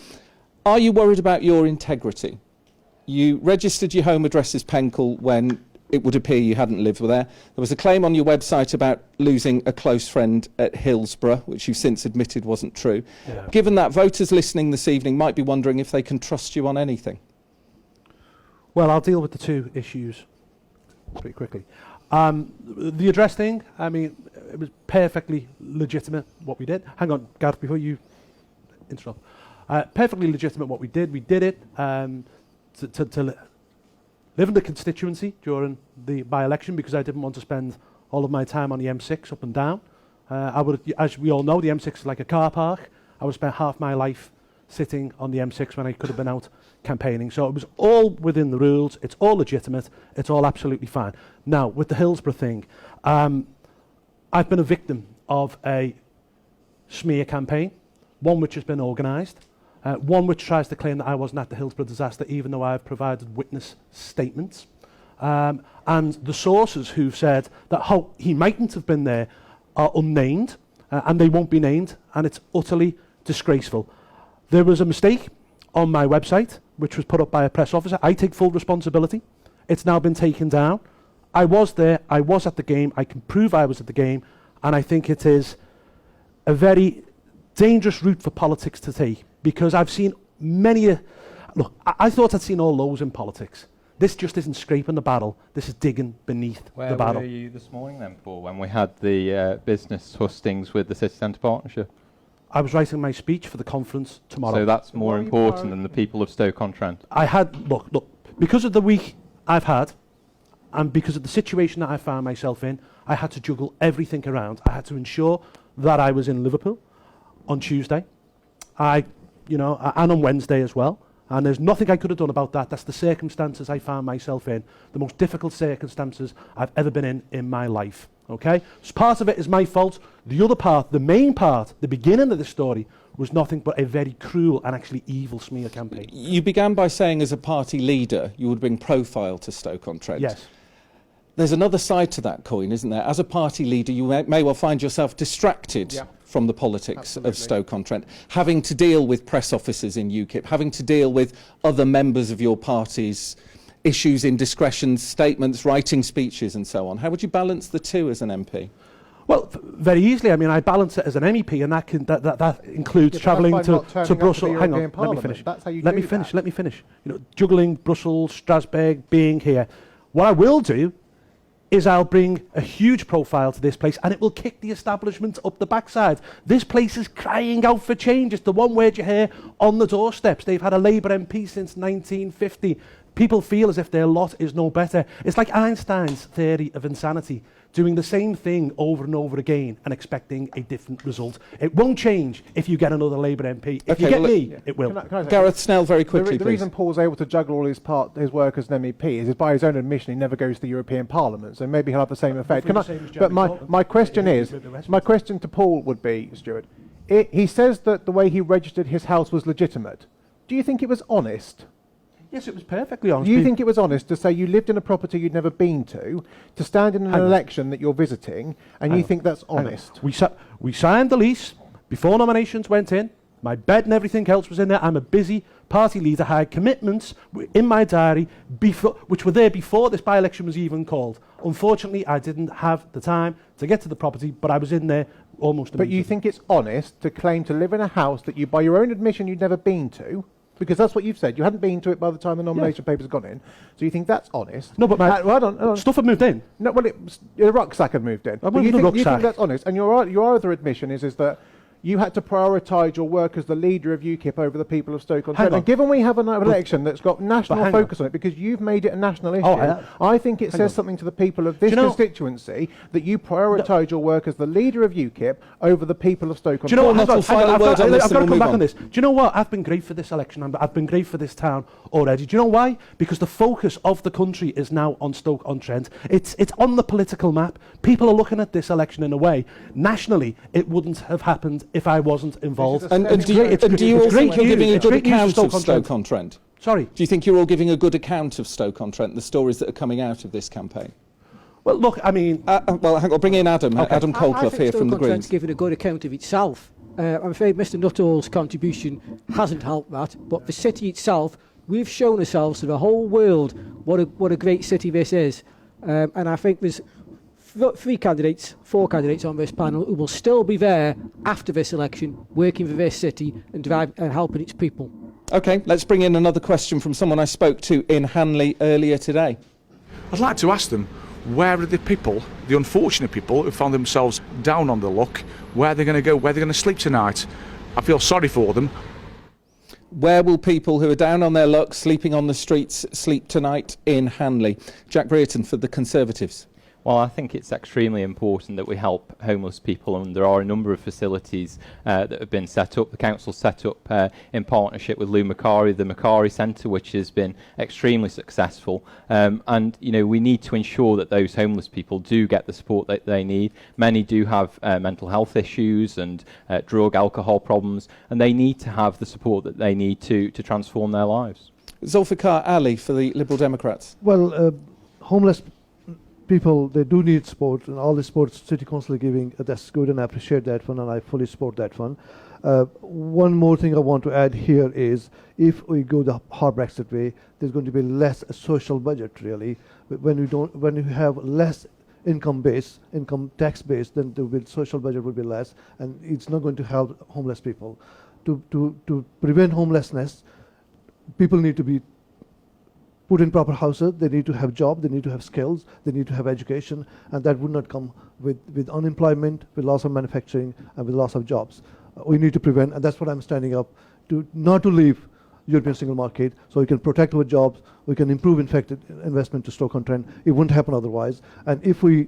Are you worried about your integrity? You registered your home address as Penkle when it would appear you hadn't lived there. There was a claim on your website about losing a close friend at Hillsborough, which you've since admitted wasn't true. Yeah. Given that, voters listening this evening might be wondering if they can trust you on anything. Well, I'll deal with the two issues pretty quickly. The address thing, I mean, it was perfectly legitimate what we did. Hang on, Gareth, before you interrupt. Perfectly legitimate what we did. We did it to live in the constituency during the by-election because I didn't want to spend all of my time on the M6 up and down. I would, as we all know, the M6 is like a car park. I would spend half my life sitting on the M6 when I could have been out campaigning. So it was all within the rules. It's all legitimate. It's all absolutely fine. Now, with the Hillsborough thing, I've been a victim of a smear campaign, one which has been organised, one which tries to claim that I wasn't at the Hillsborough disaster, even though I've provided witness statements. And the sources who've said that how he mightn't have been there are unnamed, and they won't be named, and it's utterly disgraceful. There was a mistake on my website, which was put up by a press officer. I take full responsibility. It's now been taken down. I was there. I was at the game. I can prove I was at the game, and I think it is a very dangerous route for politics to take, because I've seen many... Look, I thought I'd seen all those in politics. This just isn't scraping the barrel. This is digging beneath the barrel. Where were you this morning then, Paul, when we had the business hustings with the City Centre Partnership? I was writing my speech for the conference tomorrow. So that's more important than the people of Stoke-on-Trent? I had... Look, because of the week I've had, and because of the situation that I found myself in, I had to juggle everything around. I had to ensure that I was in Liverpool on Tuesday, and on Wednesday as well. And there's nothing I could have done about that. That's the circumstances I found myself in, the most difficult circumstances I've ever been in my life. Okay? So part of it is my fault. The other part, the main part, the beginning of the story, was nothing but a very cruel and actually evil smear campaign. You began by saying as a party leader you would bring profile to Stoke-on-Trent. Yes. There's another side to that coin, isn't there? As a party leader, you may well find yourself distracted from the politics of Stoke-on-Trent, having to deal with press officers in UKIP, having to deal with other members of your party's issues, indiscretions, statements, writing speeches and so on. How would you balance the two as an MP? Well, very easily. I mean, I balance it as an MEP, and that includes travelling to Brussels. Hang on, let me finish. That's how you let me finish. Juggling Brussels, Strasbourg, being here. What I will do is I'll bring a huge profile to this place, and it will kick the establishment up the backside. This place is crying out for change. It's the one word you hear on the doorsteps. They've had a Labour MP since 1950. People feel as if their lot is no better. It's like Einstein's theory of insanity, doing the same thing over and over again and expecting a different result. It won't change if you get another Labour MP. If you get me, it will. Can I Gareth Snell, very quickly, the please. reason Paul's able to juggle all his work as an MEP is by his own admission he never goes to the European Parliament, so maybe he'll have the same effect. But my question to Paul would be, Stuart, he says that the way he registered his house was legitimate. Do you think it was honest? Yes, it was perfectly honest. Do you think it was honest to say you lived in a property you'd never been to stand in an election that you're visiting, and you think that's honest? We signed the lease before nominations went in. My bed and everything else was in there. I'm a busy party leader. I had commitments in my diary which were there before this by-election was even called. Unfortunately, I didn't have the time to get to the property, but I was in there almost immediately. But you think it's honest to claim to live in a house that you, by your own admission, you'd never been to? Because that's what you've said. You hadn't been to it by the time the nomination papers had gone in. So you think that's honest? No, but hold on. Stuff had moved in. No, well, the rucksack had moved in. You think that's honest? And your other admission is that you had to prioritise your work as the leader of UKIP over the people of Stoke-on-Trent. And given we have an election that's got national focus on it, because you've made it a national issue, I think it says something to the people of this constituency that you prioritise your work as the leader of UKIP over the people of Stoke-on-Trent. Do you know what? I've got to come back on this. Do you know what? I've been great for this election. I've been great for this town already. Do you know why? Because the focus of the country is now on Stoke-on-Trent. It's on the political map. People are looking at this election in a way. Nationally, it wouldn't have happened if I wasn't involved. And do you all think you're giving a good account of Stoke-on-Trent? Sorry? Do you think you're all giving a good account of Stoke-on-Trent, the stories that are coming out of this campaign? Well, look, I mean... I'll bring in Adam Colclough here from the Greens. I think Stoke-on-Trent's given a good account of itself. I'm afraid Mr Nuttall's contribution hasn't helped that, but the city itself, we've shown ourselves to the whole world what a great city this is. And I think there's four candidates on this panel who will still be there after this election, working for this city and helping its people. OK, let's bring in another question from someone I spoke to in Hanley earlier today. I'd like to ask them, where are the people, the unfortunate people who found themselves down on the luck, where they're going to go, where they're going to sleep tonight? I feel sorry for them. Where will people who are down on their luck, sleeping on the streets, sleep tonight in Hanley? Jack Brereton for the Conservatives. Well, I think it's extremely important that we help homeless people, and there are a number of facilities that have been set up. The council set up in partnership with Lou Macari, the Macari Centre, which has been extremely successful. And, you know, we need to ensure that those homeless people do get the support that they need. Many do have mental health issues and drug, alcohol problems, and they need to have the support that they need to transform their lives. Zulfikar Ali for the Liberal Democrats. Well, homeless people, they do need support, and all the support City Council are giving, that's good, and I appreciate that one, and I fully support that one. One more thing I want to add here is, if we go the hard Brexit way, there's going to be less social budget, really. When you have less income tax base, then the social budget will be less, and it's not going to help homeless people. To prevent homelessness, people need to be put in proper houses, they need to have jobs, they need to have skills, they need to have education, and that would not come with unemployment, with loss of manufacturing, and with loss of jobs. We need to prevent, and that's what I'm standing up to, not to leave European single market, so we can protect our jobs, we can improve, in fact, investment to Stoke-on-Trent. It wouldn't happen otherwise. And if we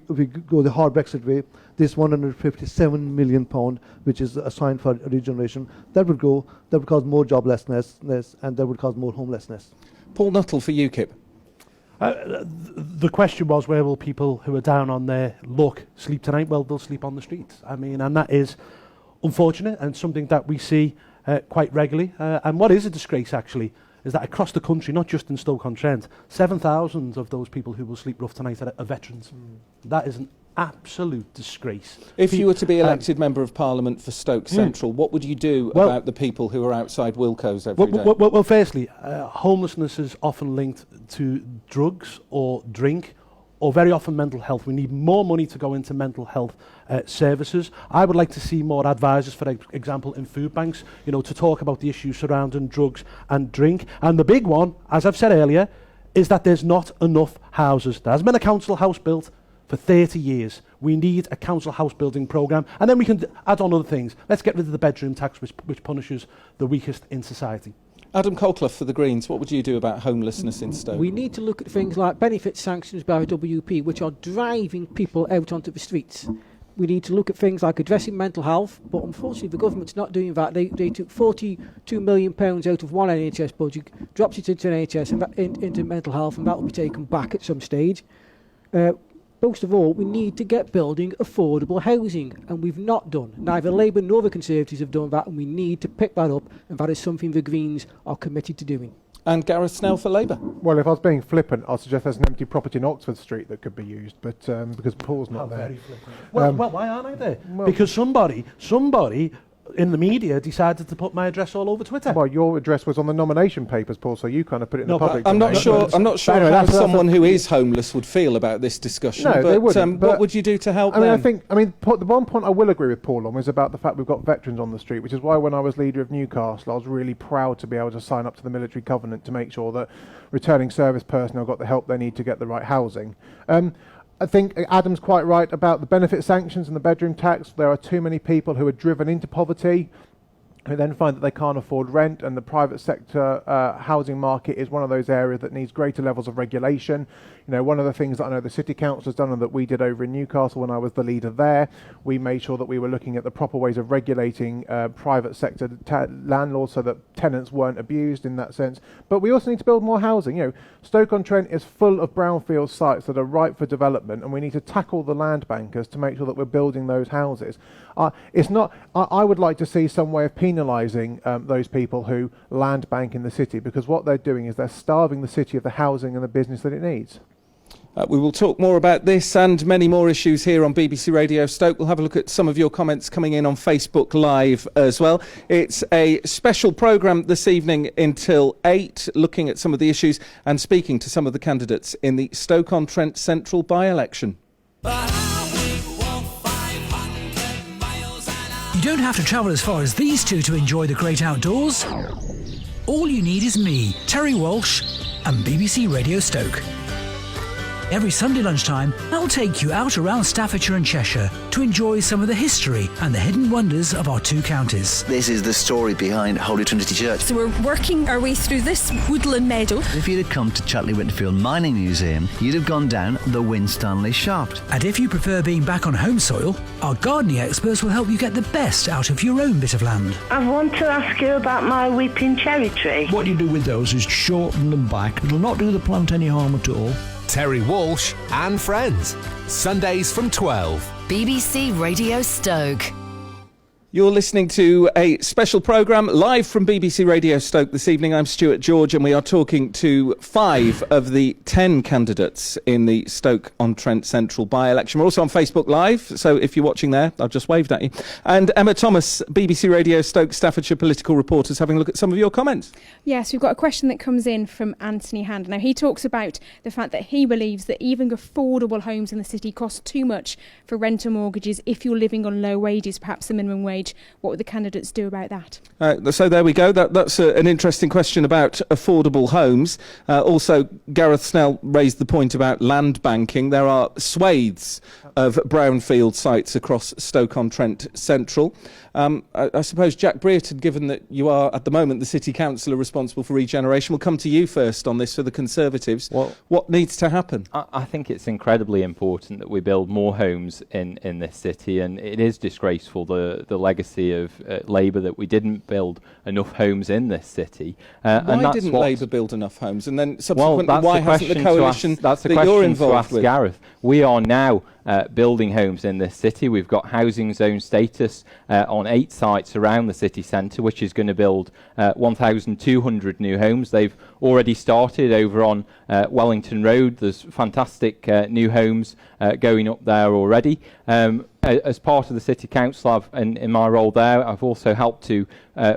go the hard Brexit way, this £157 million, which is assigned for regeneration, that would cause more joblessness, and that would cause more homelessness. Paul Nuttall for UKIP. The question was, where will people who are down on their luck sleep tonight? Well, they'll sleep on the streets. I mean, and that is unfortunate and something that we see quite regularly. And what is a disgrace, actually, is that across the country, not just in Stoke-on-Trent, 7,000 of those people who will sleep rough tonight are veterans. That is an absolute disgrace. If you were to be elected Member of Parliament for Stoke Central, what would you do about the people who are outside Wilko's every day? Well, firstly, homelessness is often linked to drugs or drink, or very often mental health. We need more money to go into mental health services. I would like to see more advisors, for example, in food banks, you know, to talk about the issues surrounding drugs and drink. And the big one, as I've said earlier, is that there's not enough houses. There hasn't been a council house built for 30 years. We need a council house building programme, and then we can add on other things. Let's get rid of the bedroom tax, which punishes the weakest in society. Adam Colclough for the Greens, what would you do about homelessness in Stoke? We need to look at things like benefit sanctions by the WP, which are driving people out onto the streets. We need to look at things like addressing mental health, but unfortunately the government's not doing that. They took £42 million out of one NHS budget, dropped it into NHS and into mental health, and that will be taken back at some stage. Most of all, we need to get building affordable housing, and we've not done. Neither Labour nor the Conservatives have done that, and we need to pick that up, and that is something the Greens are committed to doing. And Gareth Snell for Labour. Well, if I was being flippant, I'd suggest there's an empty property in Oxford Street that could be used, but because Paul's not there. Very flippant. Well, why aren't I there? Because somebody in the media decided to put my address all over Twitter. Well, your address was on the nomination papers, Paul, so you kind of put it in the public I'm domain. I'm not sure anyway, how someone who is homeless would feel about this discussion. No, they wouldn't, what would you do to help them? The one point I will agree with Paul on is about the fact we've got veterans on the street, which is why when I was leader of Newcastle, I was really proud to be able to sign up to the military covenant to make sure that returning service personnel got the help they need to get the right housing. I think Adam's quite right about the benefit sanctions and the bedroom tax. There are too many people who are driven into poverty, who then find that they can't afford rent, and the private sector housing market is one of those areas that needs greater levels of regulation. You know, one of the things that I know the City Council has done and that we did over in Newcastle when I was the leader there, we made sure that we were looking at the proper ways of regulating private sector landlords so that tenants weren't abused in that sense. But we also need to build more housing. You know, Stoke-on-Trent is full of brownfield sites that are ripe for development, and we need to tackle the land bankers to make sure that we're building those houses. I would like to see some way of penalising those people who land bank in the city, because what they're doing is they're starving the city of the housing and the business that it needs. We will talk more about this and many more issues here on BBC Radio Stoke. We'll have a look at some of your comments coming in on Facebook Live as well. It's a special programme this evening until 8, looking at some of the issues and speaking to some of the candidates in the Stoke-on-Trent Central by-election. You don't have to travel as far as these two to enjoy the great outdoors. All you need is me, Terry Walsh, and BBC Radio Stoke. Every Sunday lunchtime, I'll take you out around Staffordshire and Cheshire to enjoy some of the history and the hidden wonders of our two counties. This is the story behind Holy Trinity Church. So we're working our way through this woodland meadow. If you'd have come to Chatley Winterfield Mining Museum, you'd have gone down the Winstanley Shaft. And if you prefer being back on home soil, our gardening experts will help you get the best out of your own bit of land. I want to ask you about my weeping cherry tree. What you do with those is shorten them back. It'll not do the plant any harm at all. Terry Walsh and friends. Sundays from 12. BBC Radio Stoke. You're listening to a special programme live from BBC Radio Stoke this evening. I'm Stuart George and we are talking to 5 of the 10 candidates in the Stoke-on-Trent Central by-election. We're also on Facebook Live, so if you're watching there, I've just waved at you. And Emma Thomas, BBC Radio Stoke Staffordshire political reporter, is having a look at some of your comments. Yes, we've got a question that comes in from Anthony Hand. Now, he talks about the fact that he believes that even affordable homes in the city cost too much for rental mortgages if you're living on low wages, perhaps the minimum wage. What would the candidates do about that? So there we go. That's an interesting question about affordable homes. Also, Gareth Snell raised the point about land banking. There are swathes of brownfield sites across Stoke-on-Trent Central. I suppose, Jack Brereton, given that you are at the moment the City Councillor responsible for regeneration, we'll come to you first on this for the Conservatives. Well, what needs to happen? I think it's incredibly important that we build more homes in this city, and it is disgraceful, the legacy of Labour, that we didn't build enough homes in this city. Why didn't Labour build enough homes? And then subsequently, why hasn't the coalition that you're involved with? Gareth. We are now building homes in this city. We've got housing zone status on 8 sites around the city centre, which is going to build 1,200 new homes. They've already started over on Wellington Road. There's fantastic new homes going up there already. As part of the City Council, in my role there, I've also helped to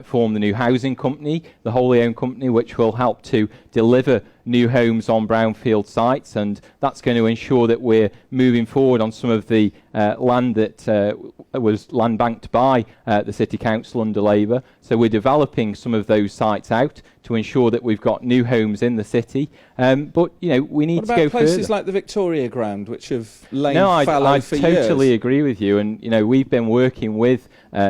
form the new housing company, the wholly owned company, which will help to deliver new homes on brownfield sites, and that's going to ensure that we're moving forward on some of the land that was land banked by the City Council under Labour. So we're developing some of those sites out to ensure that we've got new homes in the city. But, we need to go further. What about places like the Victoria Ground, which have lain fallow for years? I totally agree with you. And, we've been working with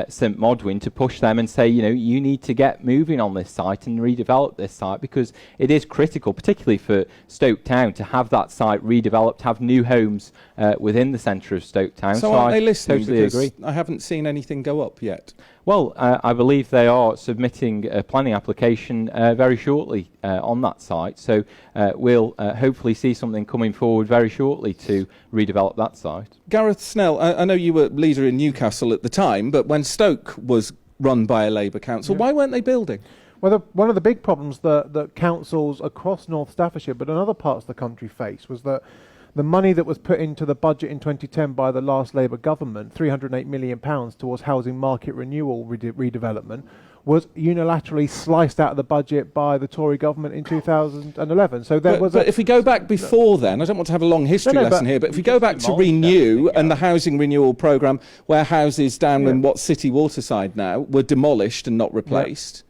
St Modwyn to push them and say, you need to get moving on this site and redevelop this site, because it is critical, particularly for Stoke Town, to have that site redeveloped, have new homes within the centre of Stoke Town. So aren't they listening? Totally agree. I haven't seen anything go up yet. Well, I believe they are submitting a planning application very shortly on that site. So we'll hopefully see something coming forward very shortly to redevelop that site. Gareth Snell, I know you were leader in Newcastle at the time, but when Stoke was run by a Labour council, why weren't they building? Well, one of the big problems that councils across North Staffordshire, but in other parts of the country, faced was that the money that was put into the budget in 2010 by the last Labour government, £308 million towards housing market renewal redevelopment, was unilaterally sliced out of the budget by the Tory government in 2011. So there was. But if we go back before then, I don't want to have a long history lesson here, but if we go back to Renew and the housing renewal programme, where houses down in what's City Waterside now were demolished and not replaced.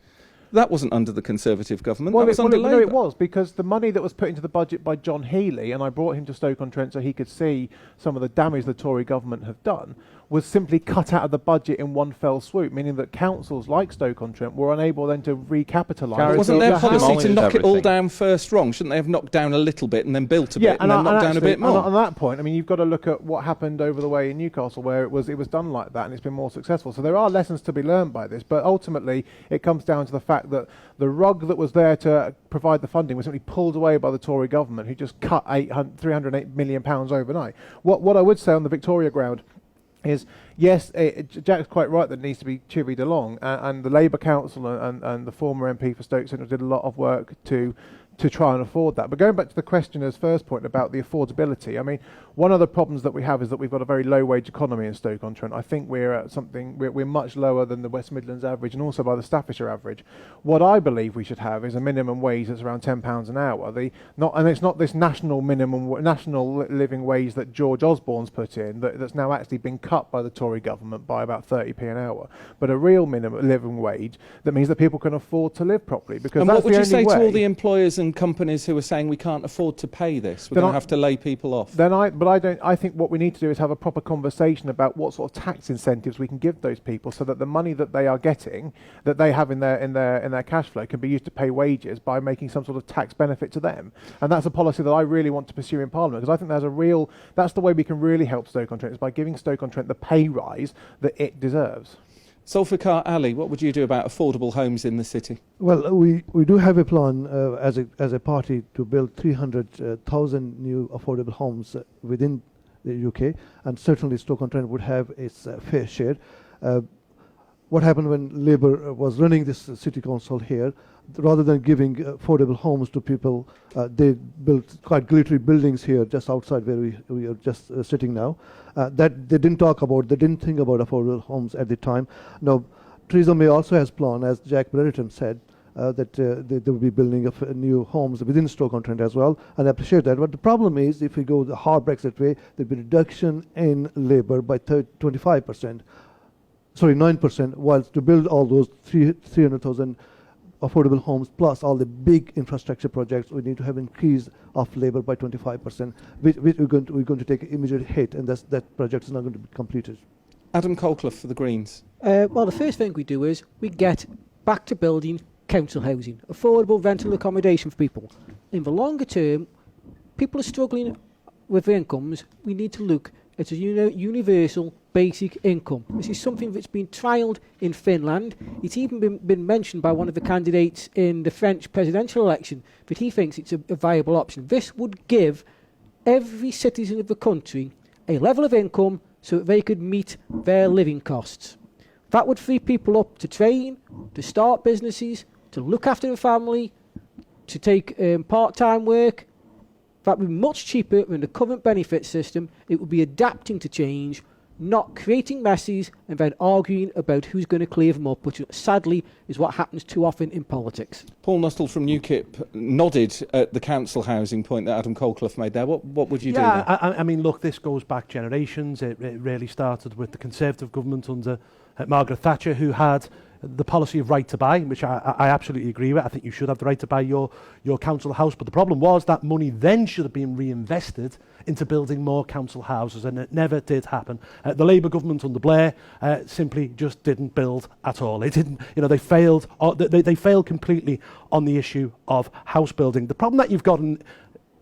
That wasn't under the Conservative government. That was under Labour. No, it was, because the money that was put into the budget by John Healey, and I brought him to Stoke-on-Trent so he could see some of the damage the Tory government have done, was simply cut out of the budget in one fell swoop, meaning that councils like Stoke-on-Trent were unable then to recapitalise. Wasn't their policy to knock it all down first wrong? Shouldn't they have knocked down a little bit and then built a bit and then knocked down a bit more? On that point, you've got to look at what happened over the way in Newcastle, where it was done like that and it's been more successful. So there are lessons to be learned by this, but ultimately it comes down to the fact that the rug that was there to provide the funding was simply pulled away by the Tory government, who just cut £308 million overnight. What I would say on the Victoria Ground is, yes, Jack's quite right that it needs to be chivied along, and the Labour Council and the former MP for Stoke Central did a lot of work to try and afford that. But going back to the questioner's first point about the affordability, one of the problems that we have is that we've got a very low wage economy in Stoke-on-Trent. I think we're at we're much lower than the West Midlands average and also by the Staffordshire average. What I believe we should have is a minimum wage that's around £10 an hour. And it's not this national living wage that George Osborne's put in that's now actually been cut by the Tory government by about 30p an hour, but a real minimum living wage that means that people can afford to live properly. Because and that's what would you say to all the employers and some companies who are saying we can't afford to pay this. We're going to have to lay people off. I think what we need to do is have a proper conversation about what sort of tax incentives we can give those people, so that the money that they are getting, that they have in their cash flow, can be used to pay wages by making some sort of tax benefit to them. And that's a policy that I really want to pursue in Parliament, because I think that's the way we can really help Stoke-on-Trent, is by giving Stoke-on-Trent the pay rise that it deserves. Zulfikar Ali, what would you do about affordable homes in the city? Well, we do have a plan as a party to build 300,000 new affordable homes within the UK, and certainly Stoke-on-Trent would have its fair share. What happened when Labour was running this city council here, rather than giving affordable homes to people, they built quite glittery buildings here just outside where we are just sitting now. That they didn't think about affordable homes at the time. Now, Theresa May also has planned, as Jack Brereton said, that they will be building new homes within Stoke-on-Trent as well, and I appreciate that. But the problem is, if we go the hard Brexit way, there'll be a reduction in labour by 9%, whilst to build all those 300,000 affordable homes plus all the big infrastructure projects, we need to have increase of labour by 25%, which we're going to take an immediate hit, and that project is not going to be completed. Adam Colclough for the Greens. Well, the first thing we do is we get back to building council housing, affordable rental accommodation for people. In the longer term, people are struggling with their incomes. We need to look at a universal basic income. This is something that's been trialled in Finland. It's even been mentioned by one of the candidates in the French presidential election that he thinks it's a viable option. This would give every citizen of the country a level of income so that they could meet their living costs. That would free people up to train, to start businesses, to look after the family, to take part-time work. That would be much cheaper than the current benefit system. It would be adapting to change, not creating messes and then arguing about who's going to clear them up, which sadly is what happens too often in politics. Paul Nuttall from UKIP nodded at the council housing point that Adam Colclough made there. What would you do there? I mean, look, this goes back generations. It really started with the Conservative government under Margaret Thatcher, who had the policy of right to buy, which I absolutely agree with. I think you should have the right to buy your council house. But the problem was that money then should have been reinvested into building more council houses, and it never did happen. The Labour government under Blair simply just didn't build at all. They didn't, they failed. They failed completely on the issue of house building. The problem that you've got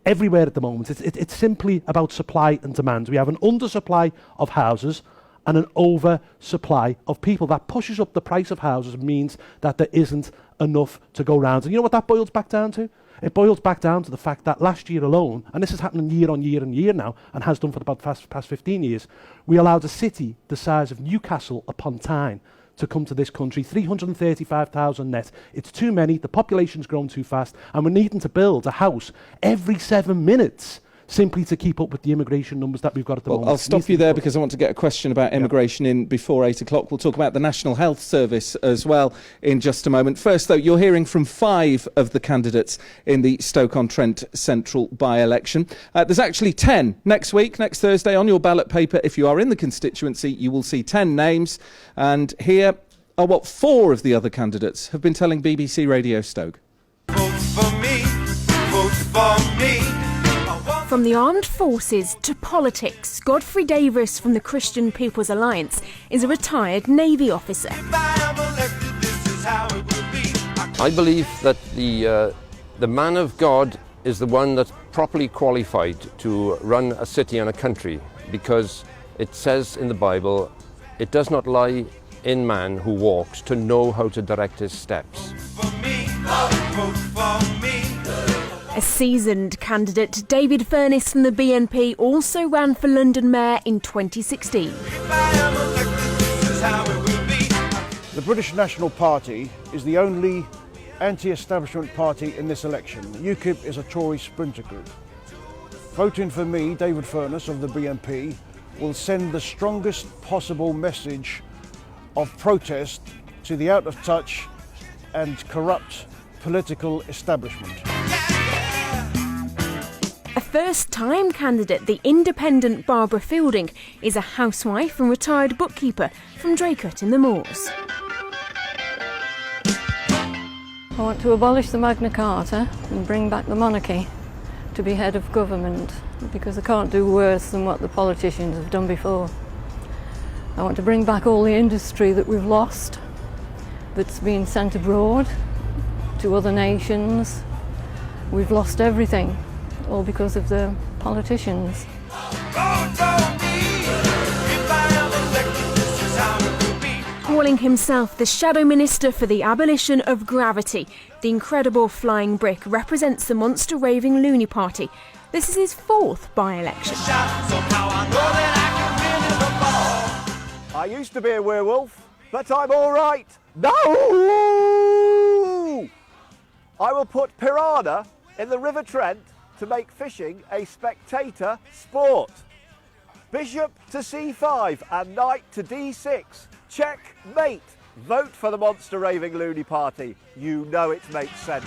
everywhere at the moment, it's simply about supply and demand. We have an undersupply of houses and an oversupply of people. That pushes up the price of houses, means that there isn't enough to go round. And you know what that boils back down to? It boils back down to the fact that last year alone, and this is happening year on year and year now, and has done for about the past 15 years, we allowed a city the size of Newcastle upon Tyne to come to this country, 335,000 net. It's too many, the population's grown too fast, and we're needing to build a house every 7 minutes simply to keep up with the immigration numbers that we've got at the moment. I'll stop you there because I want to get a question about immigration in before 8 o'clock. We'll talk about the National Health Service as well in just a moment. First, though, you're hearing from 5 of the candidates in the Stoke-on-Trent Central by-election. There's actually 10 next week, next Thursday, on your ballot paper. If you are in the constituency, you will see 10 names. And here are what 4 of the other candidates have been telling BBC Radio Stoke. Vote for me, vote for me. From the armed forces to politics, Godfrey Davis from the Christian People's Alliance is a retired Navy officer. I believe that the man of God is the one that's properly qualified to run a city and a country, because it says in the Bible, it does not lie in man who walks to know how to direct his steps. Vote for me. A seasoned candidate, David Furness from the BNP, also ran for London Mayor in 2016. The British National Party is the only anti-establishment party in this election. UKIP is a Tory splinter group. Voting for me, David Furness of the BNP, will send the strongest possible message of protest to the out-of-touch and corrupt political establishment. A first-time candidate, the independent Barbara Fielding, is a housewife and retired bookkeeper from Draycote in the Moors. I want to abolish the Magna Carta and bring back the monarchy to be head of government, because I can't do worse than what the politicians have done before. I want to bring back all the industry that we've lost, that's been sent abroad to other nations. We've lost everything, all because of the politicians. Calling himself the Shadow Minister for the Abolition of Gravity, the incredible flying brick represents the monster raving loony party. This is his fourth by-election. I used to be a werewolf, but I'm all right. No! I will put piranha in the River Trent to make fishing a spectator sport. Bishop to c5 and knight to d6. Checkmate. Vote for the monster raving loony party. You know it makes sense.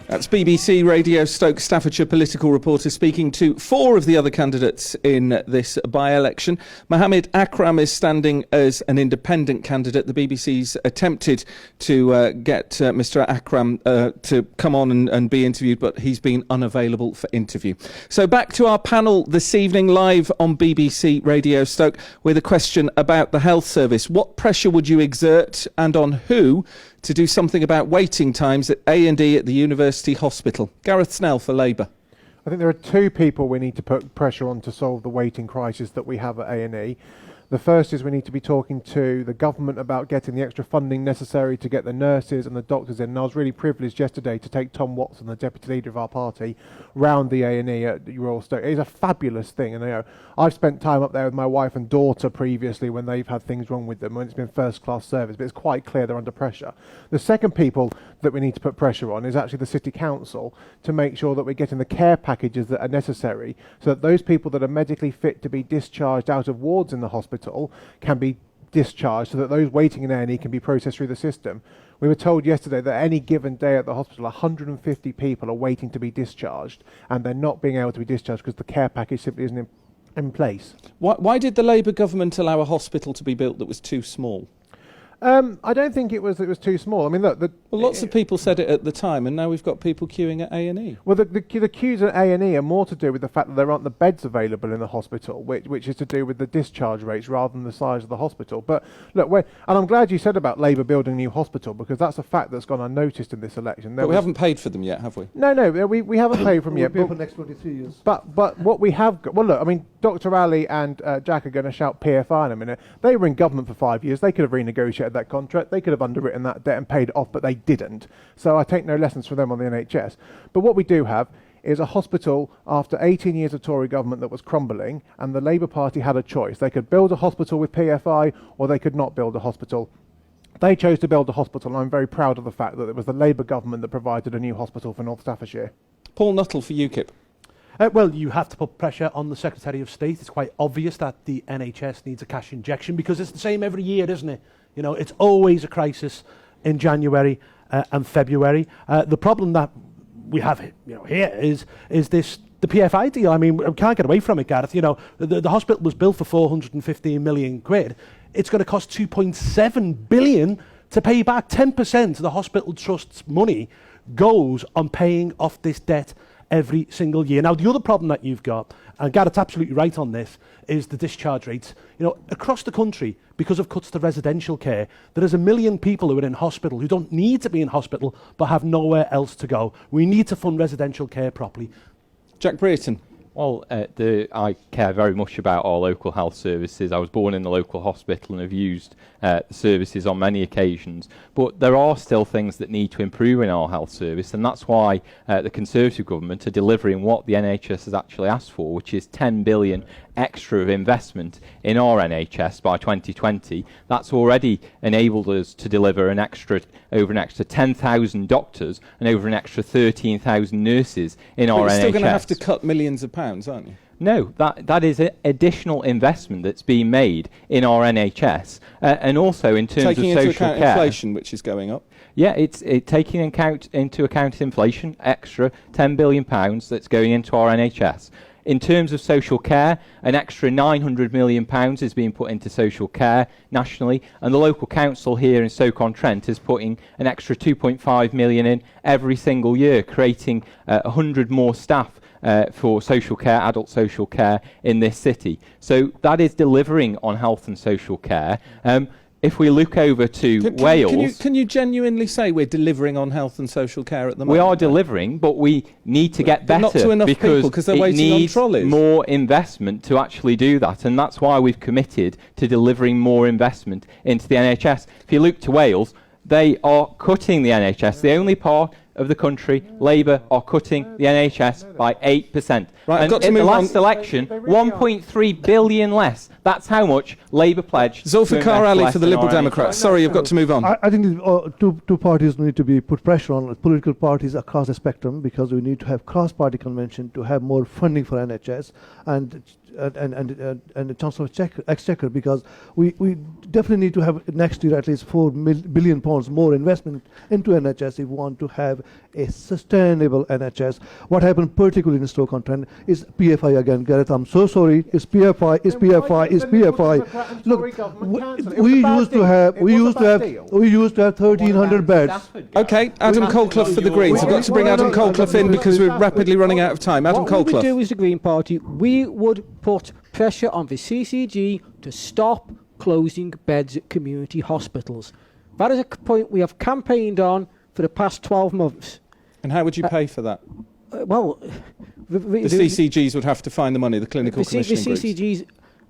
That's BBC Radio Stoke Staffordshire political reporter speaking to four of the other candidates in this by-election. Mohammed Akram is standing as an independent candidate. The BBC's attempted to get Mr Akram to come on and be interviewed, but he's been unavailable for interview. So back to our panel this evening, live on BBC Radio Stoke, with a question about the health service. What pressure would you exert, and on who, to do something about waiting times at A&E at the University Hospital? Gareth Snell for Labour. I think there are two people we need to put pressure on to solve the waiting crisis that we have at A&E. The first is we need to be talking to the government about getting the extra funding necessary to get the nurses and the doctors in. And I was really privileged yesterday to take Tom Watson, the deputy leader of our party, round the A&E at Royal Stoke. It is a fabulous thing, and I've spent time up there with my wife and daughter previously when they've had things wrong with them, when it's been first-class service, but it's quite clear they're under pressure. The second people that we need to put pressure on is actually the City Council to make sure that we're getting the care packages that are necessary so that those people that are medically fit to be discharged out of wards in the hospital can be discharged, so that those waiting in A&E can be processed through the system. We were told yesterday that any given day at the hospital 150 people are waiting to be discharged, and they're not being able to be discharged because the care package simply isn't in place. Why did the Labour government allow a hospital to be built that was too small? I don't think it was too small. I mean, look, lots of people said it at the time, and now we've got people queuing at A&E. Well, the queues at A&E are more to do with the fact that there aren't the beds available in the hospital, which is to do with the discharge rates rather than the size of the hospital. But look, and I'm glad you said about Labour building a new hospital, because that's a fact that's gone unnoticed in this election. But we haven't paid for them yet, have we? No, we haven't paid for them yet. We'll pay for the next 23 years. But what we have got, well, look, I mean, Dr. Ali and Jack are going to shout PFI in a minute. They were in government for 5 years. They could have renegotiated that contract. They could have underwritten that debt and paid it off, but they didn't. So I take no lessons from them on the NHS. But what we do have is a hospital after 18 years of Tory government that was crumbling, and the Labour Party had a choice. They could build a hospital with PFI, or they could not build a hospital. They chose to build a hospital, and I'm very proud of the fact that it was the Labour government that provided a new hospital for North Staffordshire. Paul Nuttall for UKIP. Well, you have to put pressure on the Secretary of State. It's quite obvious that the NHS needs a cash injection, because it's the same every year, isn't it? You know, it's always a crisis in January and February. The problem that we have here is this, the PFI deal. I mean, we can't get away from it, Gareth. You know, the hospital was built for 415 million quid. It's going to cost 2.7 billion to pay back. 10% of the hospital trust's money goes on paying off this debt every single year. Now, the other problem that you've got, and Garrett's absolutely right on this, is the discharge rates. You know, across the country, because of cuts to residential care, there is 1 million people who are in hospital who don't need to be in hospital but have nowhere else to go. We need to fund residential care properly. Jack Brereton. Well, I care very much about our local health services. I was born in the local hospital and have used the services on many occasions. But there are still things that need to improve in our health service, and that's why the Conservative government are delivering what the NHS has actually asked for, which is 10 billion extra of investment in our NHS by 2020. That's already enabled us to deliver over an extra 10,000 doctors and over an extra 13,000 nurses in our NHS. But you're still going to have to cut millions of pounds, aren't you? No, that is additional investment that's being made in our NHS, and also in terms of social care. Taking into account inflation, which is going up. Yeah, it's taking into account inflation, extra £10 billion that's going into our NHS. In terms of social care, an extra £900 million is being put into social care nationally, and the local council here in Stoke-on-Trent is putting an extra £2.5 million in every single year, creating 100 more staff for social care, adult social care in this city. So that is delivering on health and social care. If we look over to Wales... Can you genuinely say we're delivering on health and social care at the moment? We are delivering, but we need to get better, not to enough because they're waiting on trolleys. More investment to actually do that, and that's why we've committed to delivering more investment into the NHS. If you look to Wales, they are cutting the NHS. The only part of the country, Labour are cutting the NHS by 8%. Right, and in the last election, 1.3 billion less. That's how much Labour pledged. Zulfikar Ali for the Liberal Democrats. Sorry, you've got to move on. I think two parties need to be put pressure on political parties across the spectrum, because we need to have cross-party convention to have more funding for NHS and the Chancellor of Exchequer, because we definitely need to have next year at least £4 billion more investment into NHS if we want to have a sustainable NHS. What happened particularly in Stoke-on-Trent is PFI again. Gareth, I'm so sorry. It's PFI. Look, we used to have 1,300 beds. Okay, Adam Colclough for the Greens. I've got to bring Adam Colclough in because we're rapidly running out of time. Adam Colclough. What we would do as the Green Party, we would put pressure on the CCG to stop closing beds at community hospitals. That is a point we have campaigned on for the past 12 months. And how would you pay for that? Well, the CCGs would have to find the money, the clinical commissioning groups.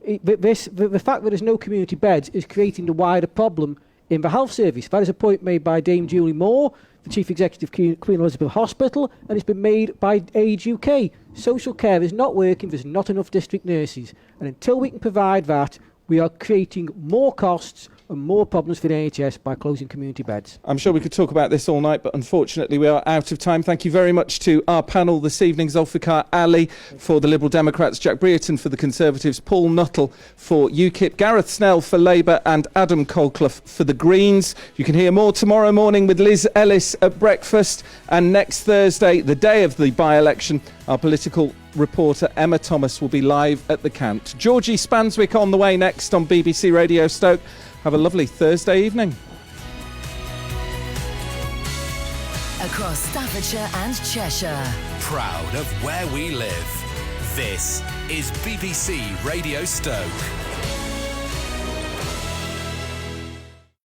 The fact that there's no community beds is creating the wider problem in the health service. That is a point made by Dame Julie Moore, the Chief Executive of Queen Elizabeth Hospital, and it's been made by Age UK. Social care is not working, there's not enough district nurses. And until we can provide that, we are creating more costs and more problems for the NHS by closing community beds. I'm sure we could talk about this all night, but unfortunately we are out of time. Thank you very much to our panel this evening. Zulfikar Ali for the Liberal Democrats, Jack Brereton for the Conservatives, Paul Nuttall for UKIP, Gareth Snell for Labour and Adam Colclough for the Greens. You can hear more tomorrow morning with Liz Ellis at breakfast, and next Thursday, the day of the by-election, our political reporter Emma Thomas will be live at the count. Georgie Spanswick on the way next on BBC Radio Stoke. Have a lovely Thursday evening. Across Staffordshire and Cheshire. Proud of where we live. This is BBC Radio Stoke.